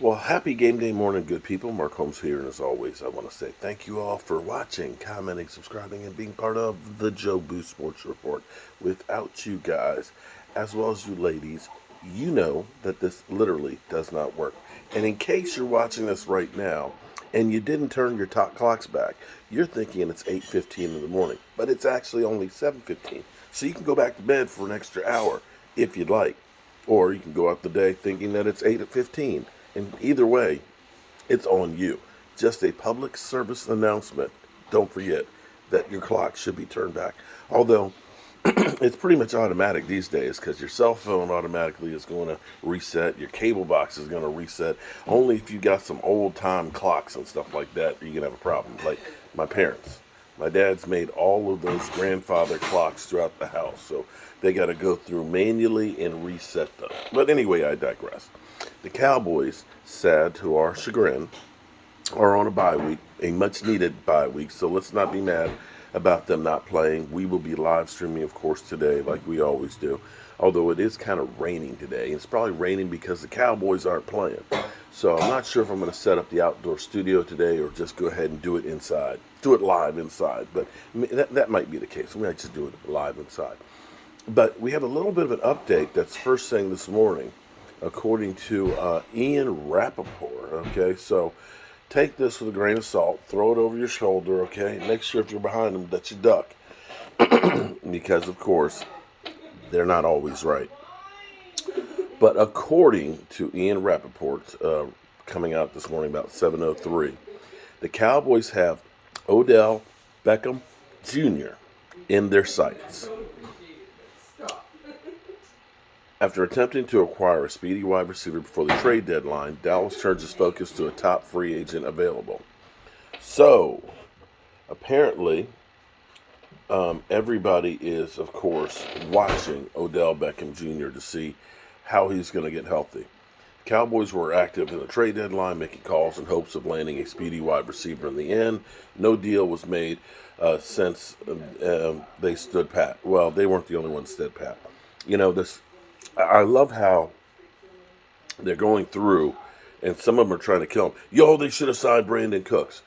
Well, happy game day morning, good people. Mark Holmes here, and as always, I want to say thank you all for watching, commenting, subscribing, and being part of the Joe Boo Sports Report. Without you guys, as well as you ladies, you know that this literally does not work. And in case you're watching this right now and you didn't turn your top clocks back, you're thinking it's 8:15 in the morning, but it's actually only 7:15. So you can go back to bed for an extra hour if you'd like. Or you can go out the day thinking that it's 8:15. And either way, it's on you. Just a public service announcement. Don't forget that your clock should be turned back. Although it's pretty much automatic these days because your cell phone automatically is going to reset. Your cable box is going to reset. Only if you got some old time clocks and stuff like that, you can have a problem. Like my parents. My dad's made all of those grandfather clocks throughout the house. So they got to go through manually and reset them. But anyway, I digress. The Cowboys, sad to our chagrin, are on a bye week, a much needed bye week. So let's not be mad about them not playing. We will be live streaming, of course, today, like we always do. Although it is kind of raining today. It's probably raining because the Cowboys aren't playing. So I'm not sure if I'm going to set up the outdoor studio today or just go ahead and do it inside. Do it live inside. But that might be the case. We might just do it live inside. But we have a little bit of an update that's first thing this morning, according to Ian Rappaport. Okay, so take this with a grain of salt, throw it over your shoulder, okay? Make sure if you're behind them that you duck, because of course they're not always right. But according to Ian Rappaport, coming out this morning about 7:03, the Cowboys have Odell Beckham Jr. in their sights. After attempting to acquire a speedy wide receiver before the trade deadline, Dallas turns its focus to a top free agent available. So, apparently, everybody is, of course, watching Odell Beckham Jr. to see how he's going to get healthy. Cowboys were active in the trade deadline, making calls in hopes of landing a speedy wide receiver in the end. No deal was made since they stood pat. Well, they weren't the only ones that stood pat. You know, this. I love how they're going through, and some of them are trying to kill him. Yo, they should have signed Brandon Cooks.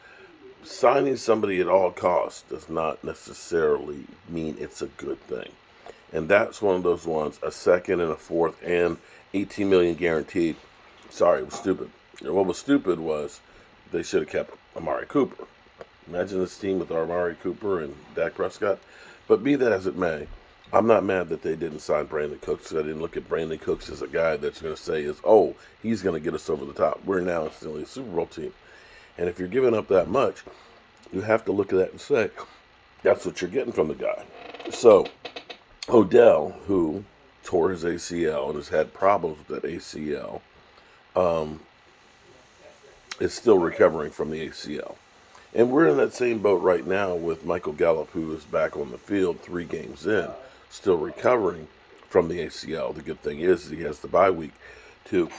Signing somebody at all costs does not necessarily mean it's a good thing. And that's one of those ones, a second and a fourth and 18 million guaranteed. Sorry, it was stupid. And what was stupid was they should have kept Amari Cooper. Imagine this team with Amari Cooper and Dak Prescott. But be that as it may, I'm not mad that they didn't sign Brandon Cooks. I didn't look at Brandon Cooks as a guy that's going to say he's going to get us over the top. We're now instantly a Super Bowl team. And if you're giving up that much, you have to look at that and say, that's what you're getting from the guy. So, Odell, who tore his ACL and has had problems with that ACL, is still recovering from the ACL. And we're in that same boat right now with Michael Gallup, who is back on the field 3 games in, still recovering from the ACL. The good thing is he has the bye week to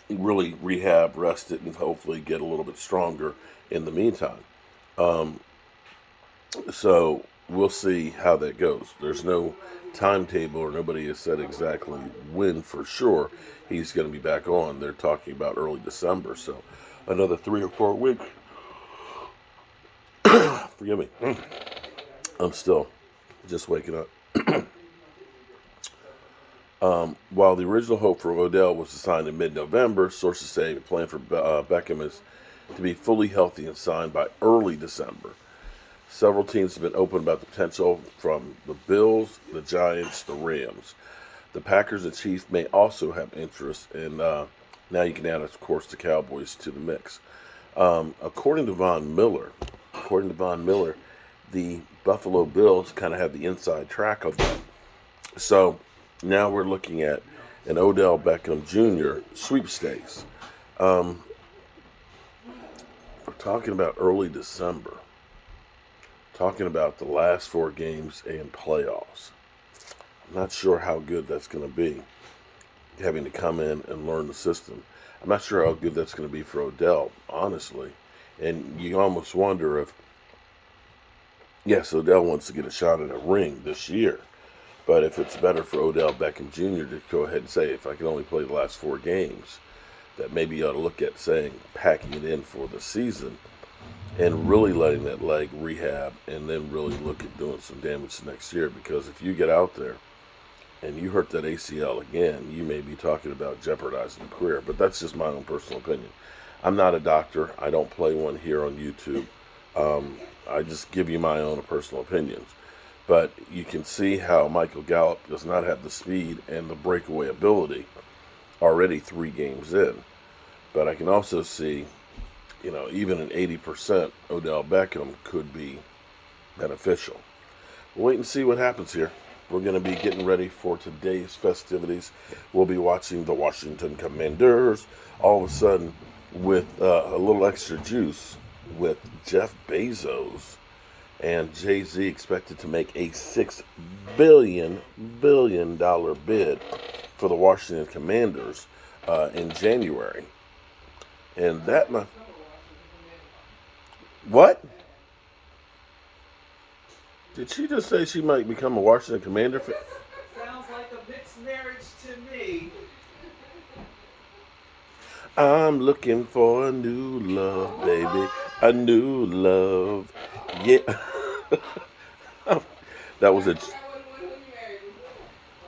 really rehab, rest it, and hopefully get a little bit stronger in the meantime. So we'll see how that goes. There's no timetable or nobody has said exactly when for sure he's going to be back on. They're talking about early December, so another 3 or 4 weeks. Forgive me. I'm still just waking up. While the original hope for Odell was to sign in mid-November, sources say the plan for Beckham is to be fully healthy and signed by early December. Several teams have been open about the potential, from the Bills, the Giants, the Rams. The Packers and Chiefs may also have interest, and now you can add, of course, the Cowboys to the mix. According to Von Miller, the Buffalo Bills kind of have the inside track of that. So now we're looking at an Odell Beckham Jr. sweepstakes. We're talking about early December. Talking about the last 4 games and playoffs. I'm not sure how good that's going to be, having to come in and learn the system. I'm not sure how good that's going to be for Odell, honestly. And you almost wonder if, yes, Odell wants to get a shot at a ring this year. But if it's better for Odell Beckham Jr. to go ahead and say, if I can only play the last 4 games, that maybe you ought to look at saying packing it in for the season and really letting that leg rehab and then really look at doing some damage next year. Because if you get out there and you hurt that ACL again, you may be talking about jeopardizing your career. But that's just my own personal opinion. I'm not a doctor. I don't play one here on YouTube. I just give you my own personal opinions. But you can see how Michael Gallup does not have the speed and the breakaway ability already 3 games in. But I can also see, even an 80% Odell Beckham could be beneficial. We'll wait and see what happens here. We're going to be getting ready for today's festivities. We'll be watching the Washington Commanders. All of a sudden, with a little extra juice, with Jeff Bezos and Jay-Z expected to make a $6 billion bid for the Washington Commanders in January. And that, what? Did she just say she might become a Washington Commander? Sounds like a mixed marriage to me. I'm looking for a new love, baby. A new love. Yeah. That was a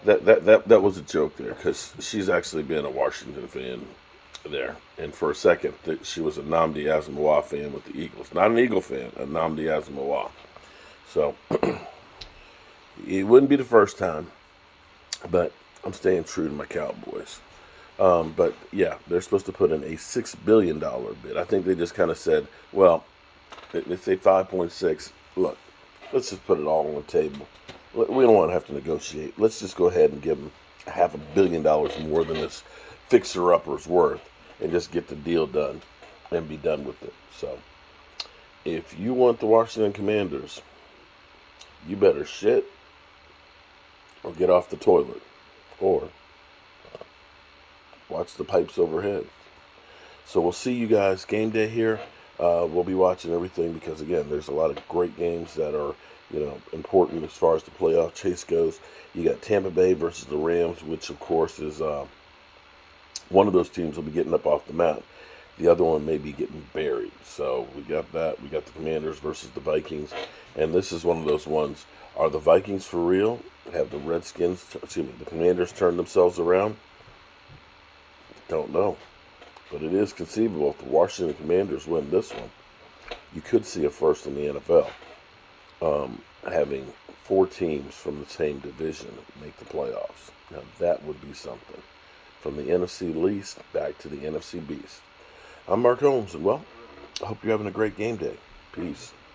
that was a joke there, because she's actually been a Washington fan there, and for a second she was a Nnamdi Asomugha fan with the Eagles. Not an Eagle fan, a Nnamdi Asomugha. So it wouldn't be the first time, but I'm staying true to my Cowboys. But yeah, they're supposed to put in a $6 billion bid. I think they just kind of said, well, they say 5.6. Look, let's just put it all on the table. We don't want to have to negotiate. Let's just go ahead and give them $500 million more than this fixer-upper's worth, and just get the deal done and be done with it. So if you want the Washington Commanders, you better shit or get off the toilet, or watch the pipes overhead. So we'll see you guys game day here. We'll be watching everything, because again, there's a lot of great games that are important as far as the playoff chase goes. You got Tampa Bay versus the Rams, which of course is one of those teams will be getting up off the mat. The other one may be getting buried. So we got that. We got the Commanders versus the Vikings. And this is one of those ones. Are the Vikings for real? Have the the Commanders turned themselves around? Don't know. But it is conceivable if the Washington Commanders win this one, you could see a first in the NFL. Having 4 teams from the same division make the playoffs. Now that would be something. From the NFC least back to the NFC beast. I'm Mark Holmes, and well, I hope you're having a great game day. Peace.